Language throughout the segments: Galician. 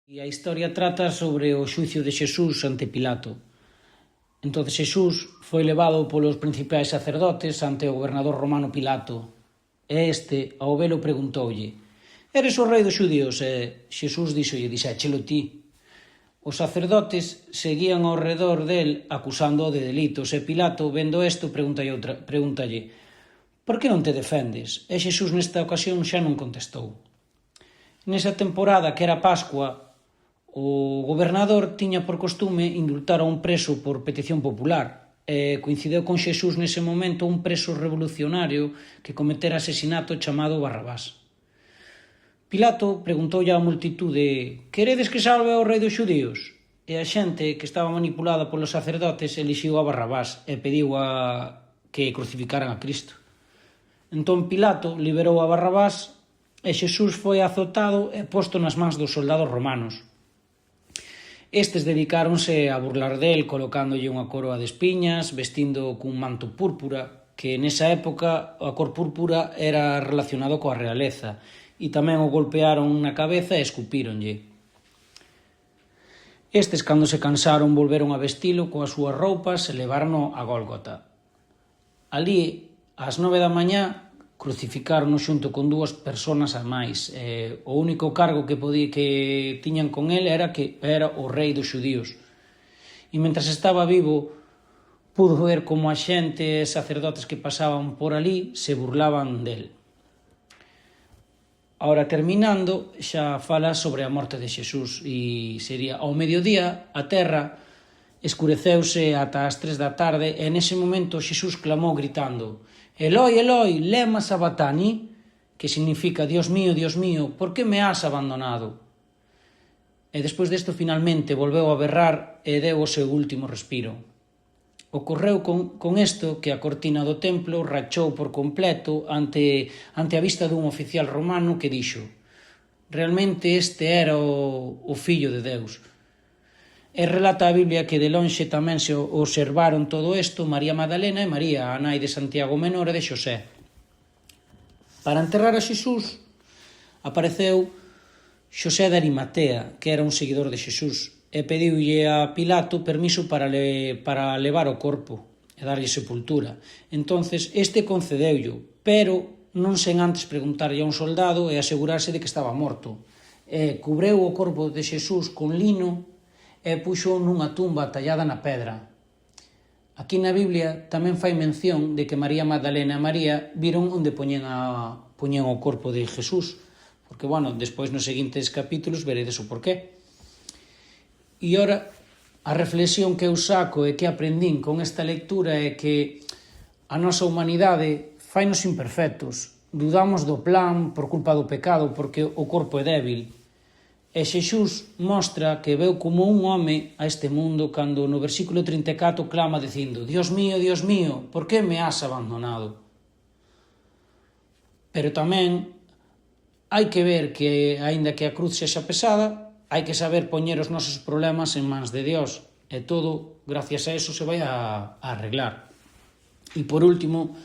E a historia trata sobre o xuicio de Xesús ante Pilato. Entón Xesús foi levado polos principais sacerdotes ante o gobernador romano Pilato. E este, ao velo, preguntoulle: «Eres o rei dos xudíos?» E Xesús díxolle: «Dixéchelo ti». Os sacerdotes seguían ao redor del acusándoo de delitos e Pilato, vendo isto, pregúntalle: «Por que non te defendes?» E Xesús nesta ocasión xa non contestou. Nesa temporada, que era Pascua, o gobernador tiña por costume indultar a un preso por petición popular e coincideu con Xesús nese momento un preso revolucionario que cometera asesinato chamado Barrabás. Pilato preguntoulle á multitude: «Queredes que salve ao rei dos xudíos?» E a xente, que estaba manipulada polos sacerdotes, elixiu a Barrabás e pediu que crucificaran a Cristo. Entón Pilato liberou a Barrabás e Xesús foi azotado e posto nas mans dos soldados romanos. Estes dedicáronse a burlar del, colocándolle unha coroa de espiñas, vestindo cun manto púrpura, que nesa época a cor púrpura era relacionado coa realeza, e tamén o golpearon na cabeza e escupíronlle. Estes, cando se cansaron, volveron a vestilo coas súas roupas e levárono a Gólgota. Alí, ás 9 da mañá, crucificárono xunto con dúas persoas a máis. O único cargo que tiñan con ele era que era o rei dos xudíos. E mentras estaba vivo, pudo ver como a xente e sacerdotes que pasaban por ali se burlaban del. Ahora, terminando, xa fala sobre a morte de Xesús e sería ao mediodía a terra escureceuse ata as 3 da tarde e nese momento Xesús clamou gritando: «Eloi, Eloi, lema sabatani», que significa Dios mío, por que me has abandonado? E despois desto finalmente volveu a berrar e deu o seu último respiro. Ocorreu con isto que a cortina do templo rachou por completo ante a vista dun oficial romano que dixo: «Realmente este era o Fillo de Deus». E relata a Biblia que de lonxe tamén se observaron todo isto María Magdalena e María, a nai de Santiago Menor e de Xosé. Para enterrar a Xesús apareceu Xosé de Arimatea, que era un seguidor de Xesús, e pediulle a Pilato permiso para levar o corpo e darlle sepultura. Entonces este concedeullo, pero non sen antes preguntarlle a un soldado e asegurarse de que estaba morto. E cubreu o corpo de Xesús con lino e puxo nunha tumba tallada na pedra. Aquí na Biblia tamén fai mención de que María Magdalena e María viron onde poñían o corpo de Jesús, porque, despois nos seguintes capítulos veredes o porqué. E ora, a reflexión que eu saco e que aprendín con esta lectura é que a nosa humanidade fainos imperfectos, dudamos do plan por culpa do pecado, porque o corpo é débil. E Xesús mostra que veu como un home a este mundo cando no versículo 34 clama dicindo: Dios mío, por que me has abandonado? Pero tamén hai que ver que, aínda que a cruz sexa pesada, hai que saber poñer os nosos problemas en mans de Dios. E todo, gracias a eso, se vai a arreglar. E por último,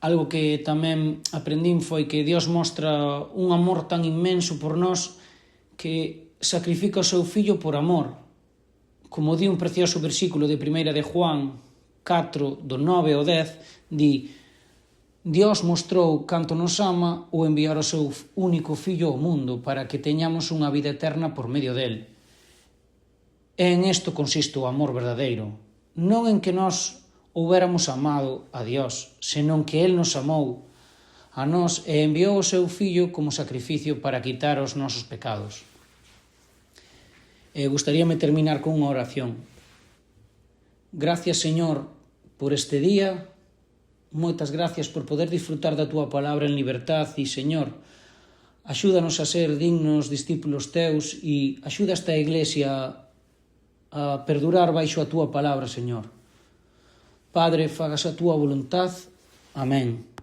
algo que tamén aprendín foi que Dios mostra un amor tan inmenso por nós que sacrifica o seu fillo por amor. Como di un precioso versículo de 1 de Juan 4, do 9 ao 10, di: Dios mostrou canto nos ama ao enviar o seu único fillo ao mundo para que teñamos unha vida eterna por medio del. E en isto consiste o amor verdadeiro, non en que nós houbéramos amado a Dios, senón que Él nos amou a nós e enviou o seu Fillo como sacrificio para quitar os nosos pecados. Gustaríame terminar con unha oración. Gracias, Señor, por este día. Moitas gracias por poder disfrutar da túa palabra en libertad e, Señor, axúdanos a ser dignos discípulos teus e axuda esta Iglesia a perdurar baixo a túa palabra, Señor. Padre, fagas a túa voluntad. Amén.